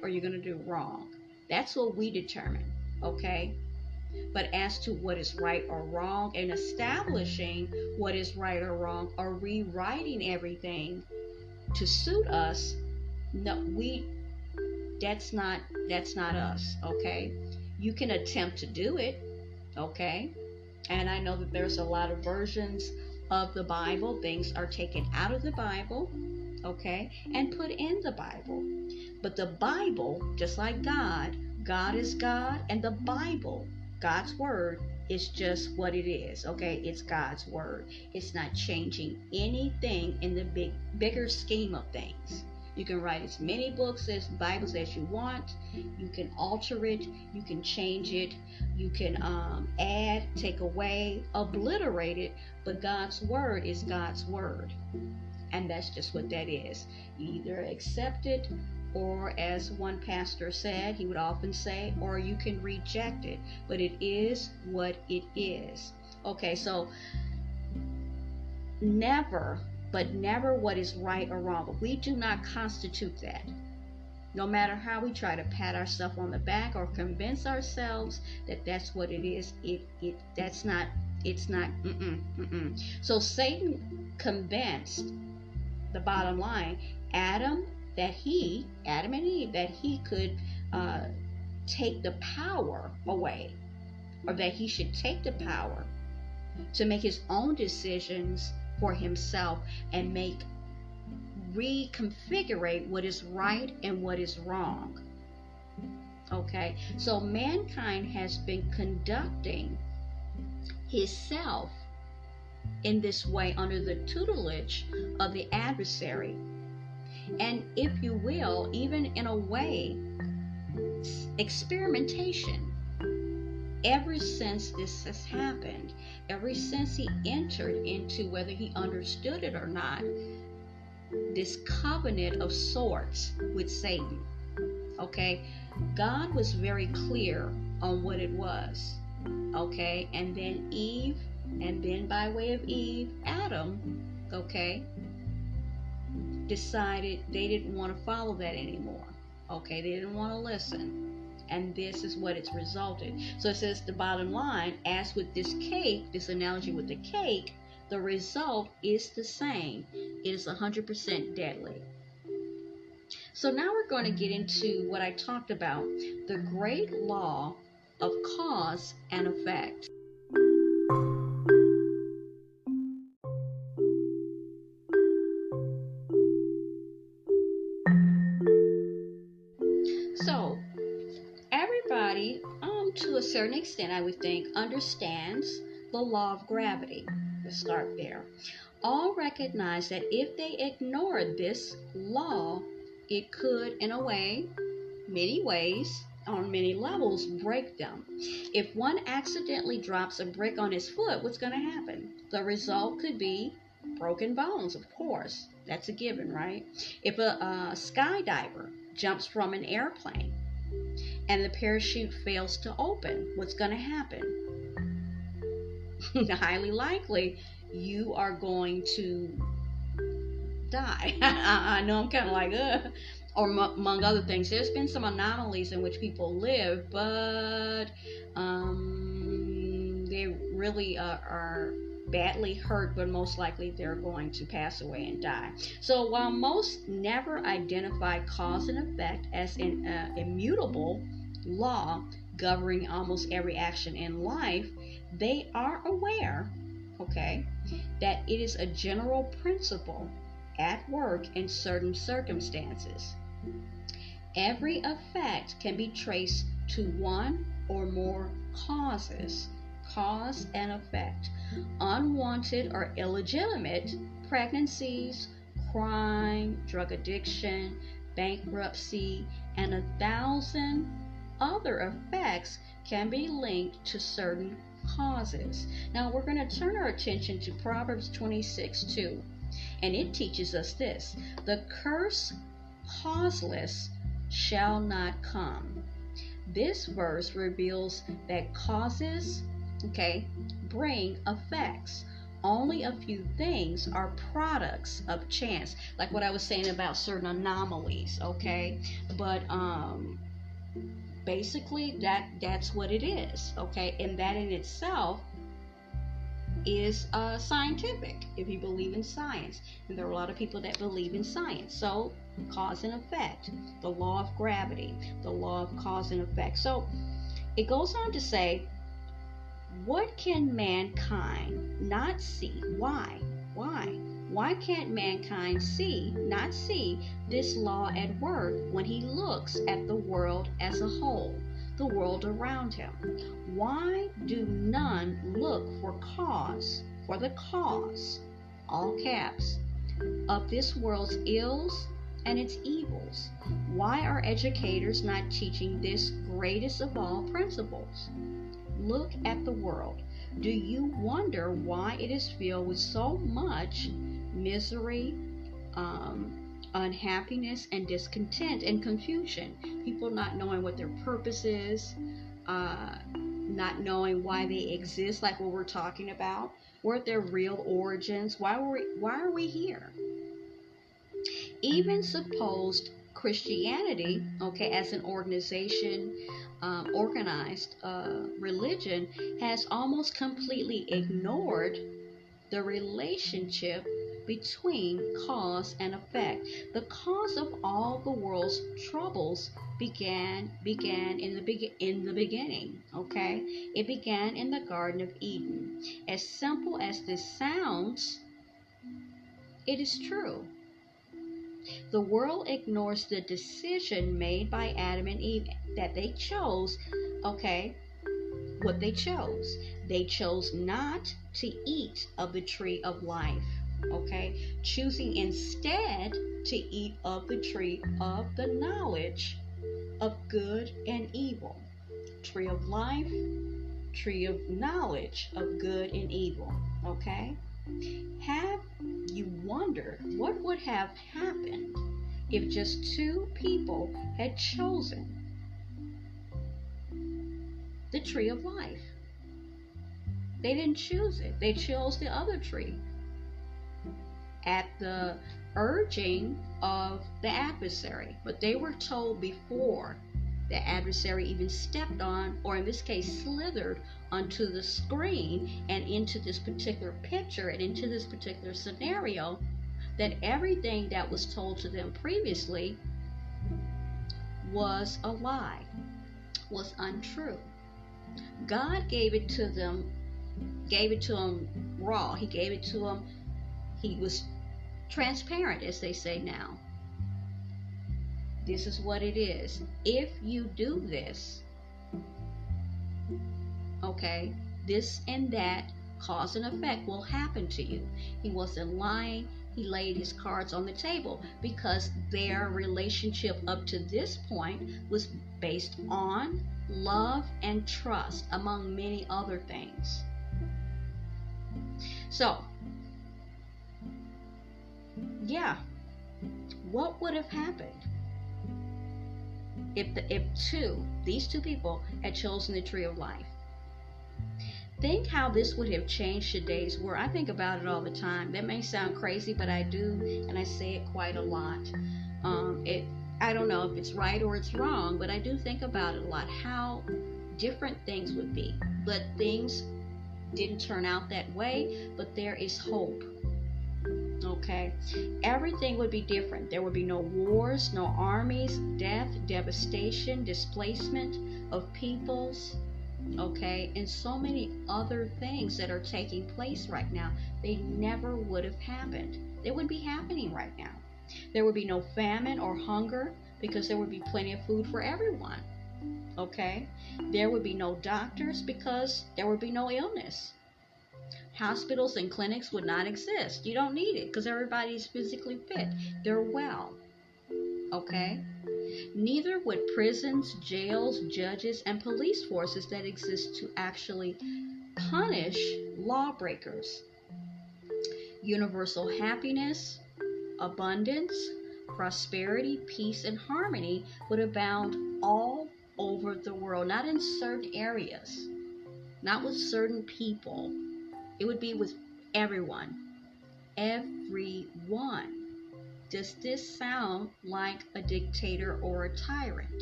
or you're going to do wrong. That's what we determine, okay? But as to what is right or wrong and establishing what is right or wrong or rewriting everything to suit us, no, that's not us, okay? You can attempt to do it, okay? And I know that there's a lot of versions of the Bible. Things are taken out of the Bible, okay, and put in the Bible. But the Bible, just like God is God, and the Bible, God's word, is just what it is, okay? It's God's word. It's not changing anything in the bigger scheme of things. You can write as many books as Bibles as you want. You can alter it. You can change it. You can add, take away, obliterate it. But God's word is God's word. And that's just what that is. You either accept it, or as one pastor said, he would often say, or you can reject it. But it is what it is. Okay, so never what is right or wrong. We do not constitute that. No matter how we try to pat ourselves on the back or convince ourselves that that's what it is, it's not. So Satan convinced, the bottom line, Adam and Eve, that he could take the power away, or that he should take the power to make his own decisions for himself and reconfigure what is right and what is wrong. Okay, so mankind has been conducting himself in this way under the tutelage of the adversary, and, if you will, even in a way, experimentation. Ever since this has happened, ever since he entered into, whether he understood it or not, this covenant of sorts with Satan, okay, God was very clear on what it was, okay, and then Eve, and then by way of Eve, Adam, okay, decided they didn't want to follow that anymore, okay, they didn't want to listen. And this is what it's resulted. So it says, the bottom line, as with this cake, this analogy with the cake, the result is the same. It is 100% deadly. So now we're going to get into what I talked about, the great law of cause and effect. So everybody, to a certain extent, I would think, understands the law of gravity. Let's start there. All recognize that if they ignore this law, it could, in a way, many ways, on many levels, break them. If one accidentally drops a brick on his foot, what's going to happen? The result could be broken bones, of course. That's a given, right? If a skydiver jumps from an airplane and the parachute fails to open, what's going to happen? Highly likely, you are going to die. I know I'm kind of like, or among other things. There's been some anomalies in which people live, but they really are badly hurt, but most likely they're going to pass away and die. So while most never identify cause and effect as an immutable law governing almost every action in life, they are aware, okay, that it is a general principle at work in certain circumstances. Every effect can be traced to one or more causes. Cause and effect. Unwanted or illegitimate pregnancies, crime, drug addiction, bankruptcy, and 1,000 other effects can be linked to certain causes. Now we're going to turn our attention to Proverbs 26:2, and it teaches us this: the curse causeless shall not come. This verse reveals that causes, okay, bring effects. only a few things are products of chance, like what I was saying about certain anomalies, okay? But basically that's what it is, okay? And that in itself is scientific, if you believe in science. And there are a lot of people that believe in science. So cause and effect, the law of gravity, the law of cause and effect. So it goes on to say, what can mankind not see? Why can't mankind not see this law at work when he looks at the world as a whole, the world around him? Why do none look for the cause, all caps, of this world's ills and its evils? Why are educators not teaching this greatest of all principles? Look at the world. Do you wonder why it is filled with so much misery, unhappiness, and discontent and confusion? People not knowing what their purpose is, not knowing why they exist, like what we're talking about, what their real origins, why are we here? Even supposed Christianity, okay, as an organization, organized religion, has almost completely ignored the relationship between cause and effect. The cause of all the world's troubles began in the beginning, okay? It began in the Garden of Eden. As simple as this sounds, it is true. The world ignores the decision made by Adam and Eve that they chose, okay, what they chose. They chose not to eat of the tree of life, okay, choosing instead to eat of the tree of the knowledge of good and evil. Tree of life, tree of knowledge of good and evil, okay? Have you wondered what would have happened if just two people had chosen the tree of life? They didn't choose it. They chose the other tree at the urging of the adversary. But they were told before the adversary even stepped on, or in this case slithered onto the screen and into this particular picture and into this particular scenario, that everything that was told to them previously was a lie, was untrue. God gave it to them raw. He gave it to them. He was transparent, as they say now. This is what it is. If you do this, okay, this and that, cause and effect, will happen to you. He wasn't lying. He laid his cards on the table because their relationship up to this point was based on love and trust, among many other things. So, yeah, what would have happened if these two people had chosen the tree of life? Think how this would have changed today's world. I think about it all the time. That may sound crazy, but I do, and I say it quite a lot. I don't know if it's right or it's wrong, but I do think about it a lot, how different things would be. But things didn't turn out that way, but there is hope. Okay, everything would be different. There would be no wars, no armies, death, devastation, displacement of peoples, okay, and so many other things that are taking place right now. They never would have happened. They would be happening right now. There would be no famine or hunger because there would be plenty of food for everyone. Okay, there would be no doctors because there would be no illness. Hospitals and clinics would not exist. You don't need it because everybody's physically fit. They're well. Okay? Neither would prisons, jails, judges, and police forces that exist to actually punish lawbreakers. Universal happiness, abundance, prosperity, peace, and harmony would abound all over the world, not in certain areas, not with certain people. It would be with Everyone. Everyone. Does this sound like a dictator or a tyrant?